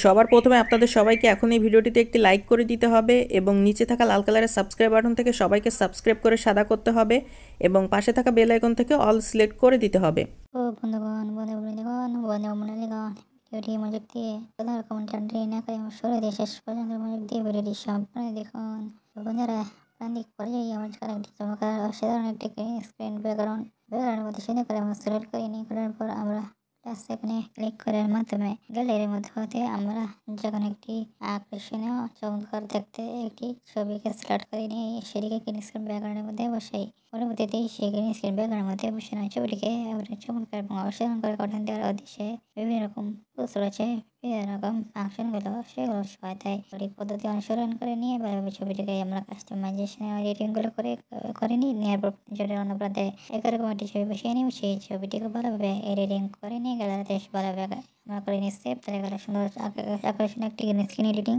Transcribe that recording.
সবার প্রথমে আপনাদের সবাইকে এখন এই ভিডিওটিতে একটি লাইক করে দিতে হবে এবং নিচে থাকা লাল কালারের সাবস্ক্রাইব বাটন থেকে সবাইকে সাবস্ক্রাইব করে সাদা করতে হবে এবং পাশে থাকা বেল আইকন থেকে অল সিলেক্ট করে দিতে হবে। ও বন্ধুগণ ভিডিওটি মনোযোগ দিয়ে কোনো রকম টানটানি না করে শুরু দিয়ে শেষ পর্যন্ত মনোযোগ দিয়ে ভিডিওটি সম্পূর্ণ দেখুন। তো বন্ধুরা, প্রাণ দিক পর্যায়ে আমার কাছে একটি চমৎকার অসাধারণ একটি স্ক্রিন ব্যাকগ্রাউন্ডের মধ্যে সুন্দর করে আমরা সিলেক্ট করে নিয়ে করার পর আমরা সেখানে ক্লিক করার মাধ্যমে গ্যালারির মধ্যে হতে আমরা যখন একটি আকর্ষণীয় চমৎকার দেখতে একটি ছবিকে সিলেক্ট করে নিয়ে সেটিকে গ্রিন স্ক্রিন ব্যাকগ্রাউন্ডের মধ্যে বসাই। পরবর্তীতে সেই গ্রিন স্ক্রিন ব্যাকগ্রাউন্ডের মধ্যে বসানো ছবিটিকে আমরা চমৎকার এবং অসাধারণ করে গঠন দেওয়ার উদ্দেশ্যে বিভিন্ন রকম টুলস রয়েছে, বিভিন্ন রকম ফাংশনগুলো সেগুলো সহায়তায় সঠিক পদ্ধতি অনুসরণ করে নিয়ে ভালোভাবে ছবিটিকে আমরা কাস্টমাইজেশন এডিটিংগুলো করে নিই। নেওয়ার পর ছবিটির অন্য প্রান্তে একরকম একটি ছবি বসিয়ে নিই। সেই ছবিটিকে ভালোভাবে এডিটিং করে নিয়ে গ্যালারিতে ভালোভাবে আমরা করে নিই সেভ। তাহলে সুন্দর আকর্ষণীয় একটি গ্রিন স্ক্রিন এডিটিং